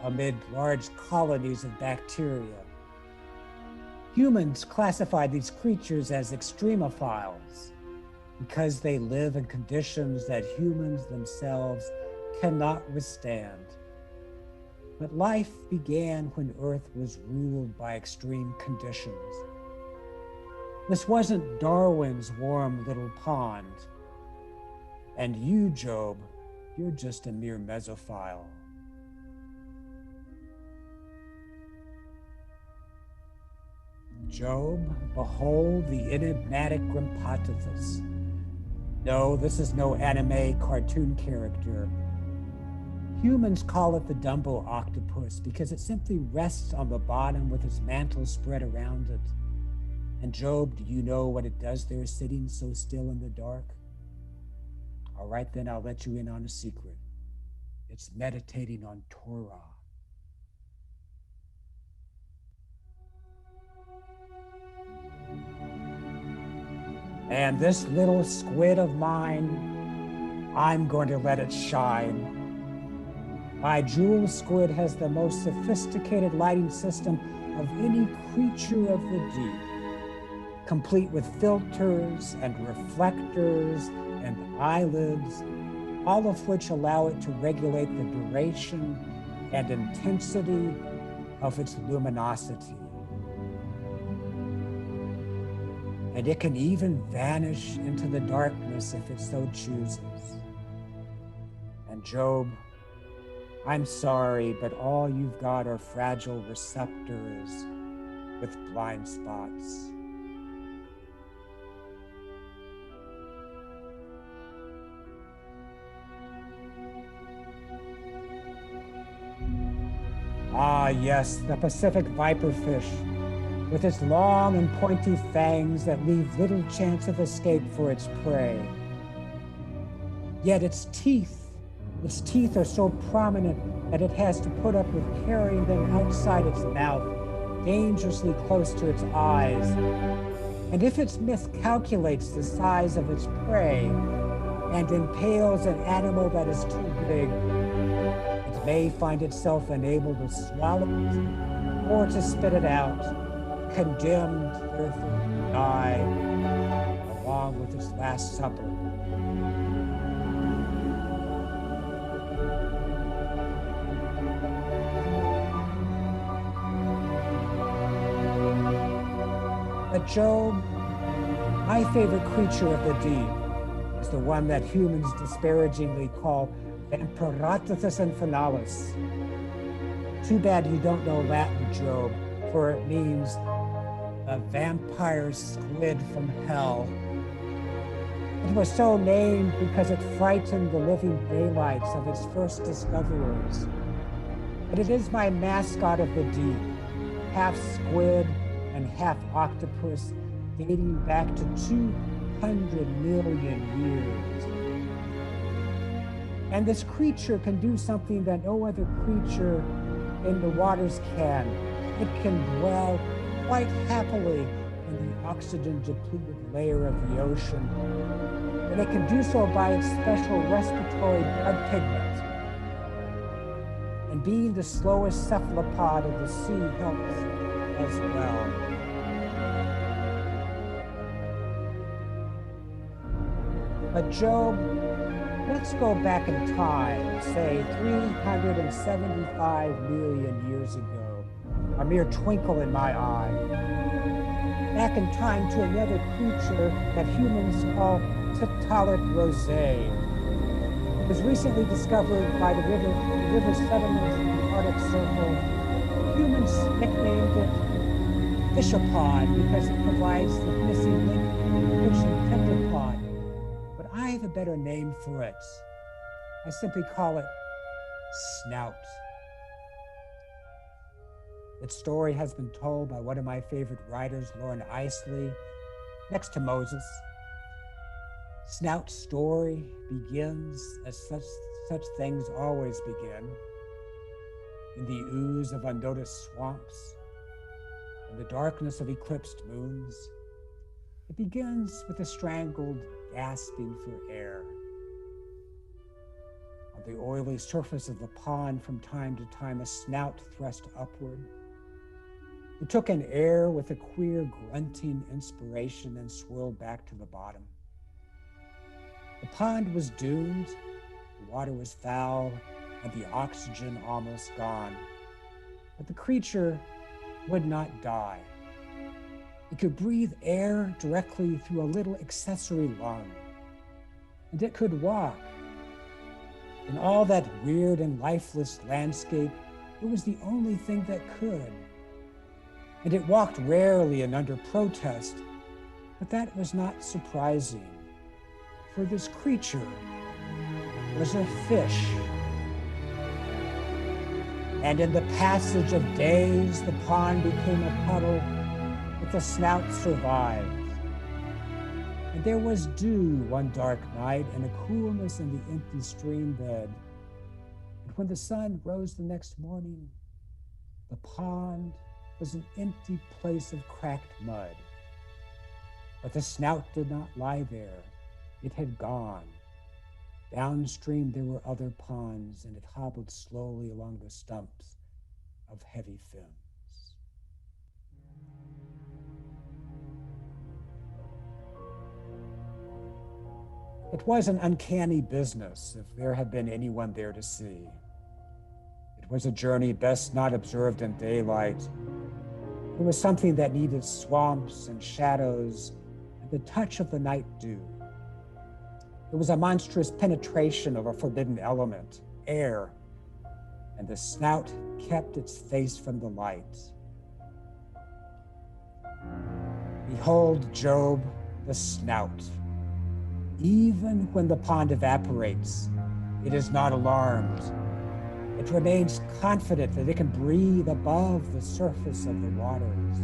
amid large colonies of bacteria. Humans classify these creatures as extremophiles because they live in conditions that humans themselves cannot withstand. But life began when Earth was ruled by extreme conditions. This wasn't Darwin's warm little pond. And you, Job, you're just a mere mesophile. Job, behold the enigmatic Grimpatothus. No, this is no anime cartoon character. Humans call it the Dumbo octopus because it simply rests on the bottom with its mantle spread around it. And Job, do you know what it does there sitting so still in the dark? All right, then I'll let you in on a secret. It's meditating on Torah. And this little squid of mine, I'm going to let it shine. My jewel squid has the most sophisticated lighting system of any creature of the deep, complete with filters and reflectors and eyelids, all of which allow it to regulate the duration and intensity of its luminosity. And it can even vanish into the darkness if it so chooses. And Job, I'm sorry, but all you've got are fragile receptors with blind spots. Ah, yes, the Pacific viperfish, with its long and pointy fangs that leave little chance of escape for its prey. Yet its teeth are so prominent that it has to put up with carrying them outside its mouth, dangerously close to its eyes. And if it miscalculates the size of its prey and impales an animal that is too big, it may find itself unable to swallow it or to spit it out, condemned, therefore, to die along with its last supper. But Job, my favorite creature of the deep, is the one that humans disparagingly call Vampiratothus infinalis. Too bad you don't know Latin, Job, for it means a vampire squid from hell. It was so named because it frightened the living daylights of its first discoverers. But it is my mascot of the deep, half squid and half octopus, dating back to 200 million years. And this creature can do something that no other creature in the waters can. It can dwell quite happily in the oxygen-depleted layer of the ocean. And it can do so by its special respiratory blood pigment. And being the slowest cephalopod of the sea helps as well. But Job, let's go back in time, say 375 million years ago, a mere twinkle in my eye. Back in time to another creature that humans call Tiktaalik rosé. It was recently discovered by the river sediments in the Arctic Circle. Humans nicknamed it fishapod because it provides the missing link to the fish and tetrapod. But I have a better name for it. I simply call it snout. Its story has been told by one of my favorite writers, Lauren Isley, next to Moses. Snout's story begins as such things always begin, in the ooze of unnoticed swamps, in the darkness of eclipsed moons. It begins with a strangled gasping for air. On the oily surface of the pond, from time to time, a snout thrust upward. It took in air with a queer grunting inspiration and swirled back to the bottom. The pond was doomed, the water was foul, and the oxygen almost gone. But the creature would not die. It could breathe air directly through a little accessory lung, and it could walk. In all that weird and lifeless landscape, it was the only thing that could. And it walked rarely and under protest, but that was not surprising, for this creature was a fish. And in the passage of days, the pond became a puddle, but the snout survived. And there was dew one dark night and a coolness in the empty stream bed. And when the sun rose the next morning, the pond was an empty place of cracked mud. But the snout did not lie there. It had gone. Downstream there were other ponds, and it hobbled slowly along the stumps of heavy fins. It was an uncanny business if there had been anyone there to see. It was a journey best not observed in daylight. It was something that needed swamps and shadows and the touch of the night dew. It was a monstrous penetration of a forbidden element, air, and the snout kept its face from the light. Behold Job, the snout. Even when the pond evaporates, it is not alarmed. It remains confident that it can breathe above the surface of the waters.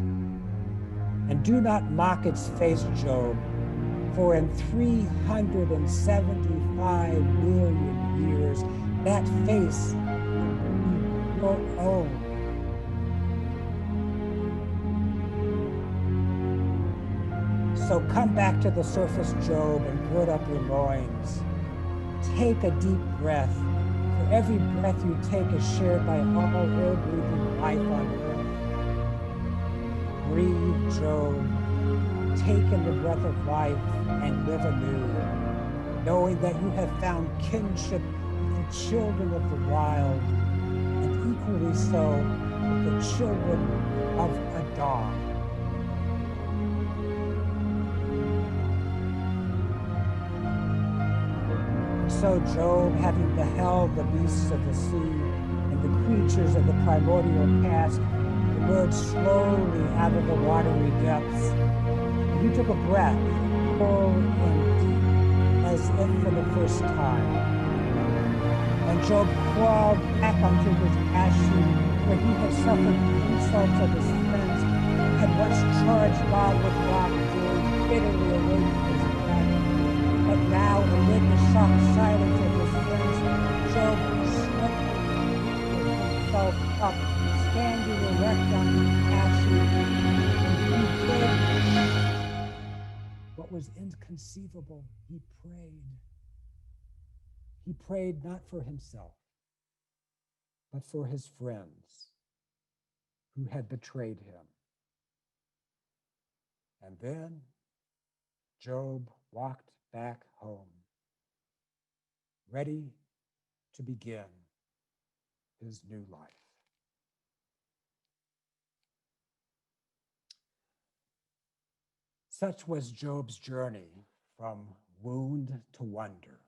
And do not mock its face, Job, for in 375 million years, that face will be your own. So come back to the surface, Job, and gird up your loins. Take a deep breath, for every breath you take is shared by all air-breathing life on earth. Breathe, Job. Take in the breath of life and live anew, knowing that you have found kinship with the children of the wild, and equally so with the children of Adam. So Job, having beheld the beasts of the sea and the creatures of the primordial past, emerged slowly out of the watery depths. And he took a breath, full and deep, as if for the first time. And Job crawled back onto his ash heap, where he had suffered the insults of his friends, had once charged God with wrongdoing, bitterly awaiting his death. But now, amid the shocked silence of his friends, Job slipped himself up, standing erect on the ash heap, and he did what was inconceivable. He prayed. He prayed not for himself, but for his friends who had betrayed him. And then Job walked back home, ready to begin his new life. Such was Job's journey from wound to wonder.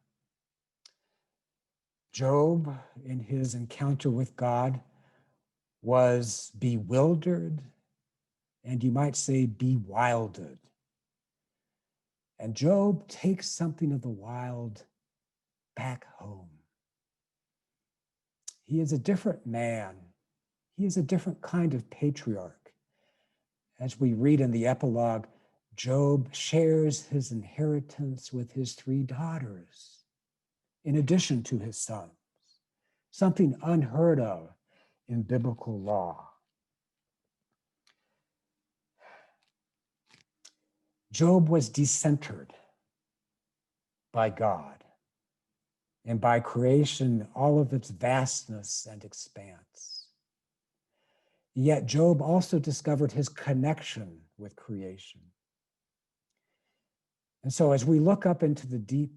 Job, in his encounter with God, was bewildered, and you might say bewilded. And Job takes something of the wild back home. He is a different man. He is a different kind of patriarch. As we read in the epilogue, Job shares his inheritance with his 3 daughters, in addition to his sons, something unheard of in biblical law. Job was decentered by God and by creation, all of its vastness and expanse. Yet Job also discovered his connection with creation. And so as we look up into the deep,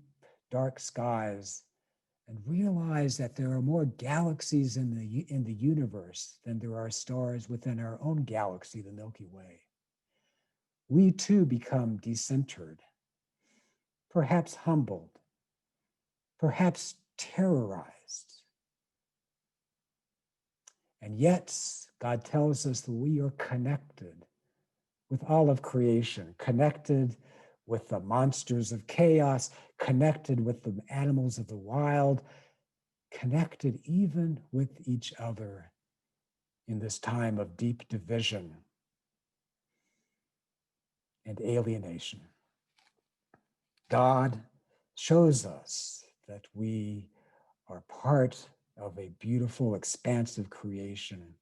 dark skies and realize that there are more galaxies in the universe than there are stars within our own galaxy, the Milky Way, we too become decentered, perhaps humbled, perhaps terrorized. And yet, God tells us that we are connected with all of creation, connected with the monsters of chaos, connected with the animals of the wild, connected even with each other in this time of deep division and alienation. God shows us that we are part of a beautiful, expansive creation,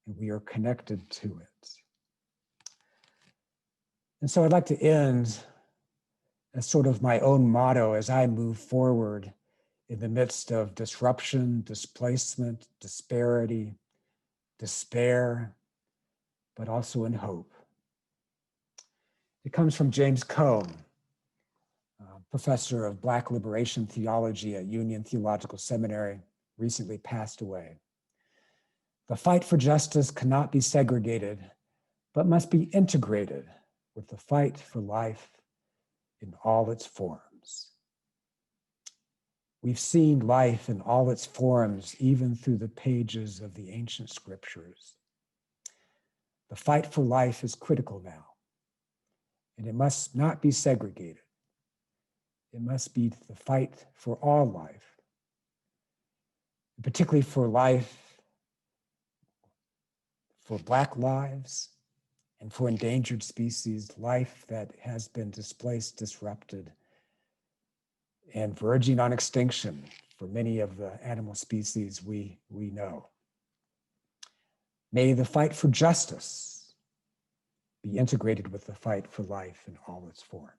and we are connected to it. And so I'd like to end as sort of my own motto as I move forward in the midst of disruption, displacement, disparity, despair, but also in hope. It comes from James Cone, professor of Black liberation theology at Union Theological Seminary, recently passed away. The fight for justice cannot be segregated, but must be integrated with the fight for life in all its forms. We've seen life in all its forms, even through the pages of the ancient scriptures. The fight for life is critical now, and it must not be segregated. It must be the fight for all life, particularly for life, for Black lives, and for endangered species, life that has been displaced, disrupted, and verging on extinction for many of the animal species we know. May the fight for justice be integrated with the fight for life in all its forms.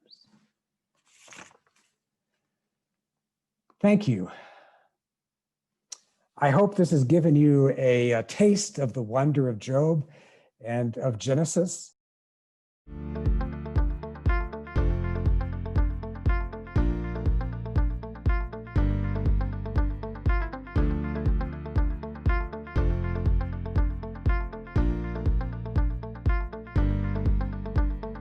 Thank you. I hope this has given you a taste of the wonder of Job and of Genesis.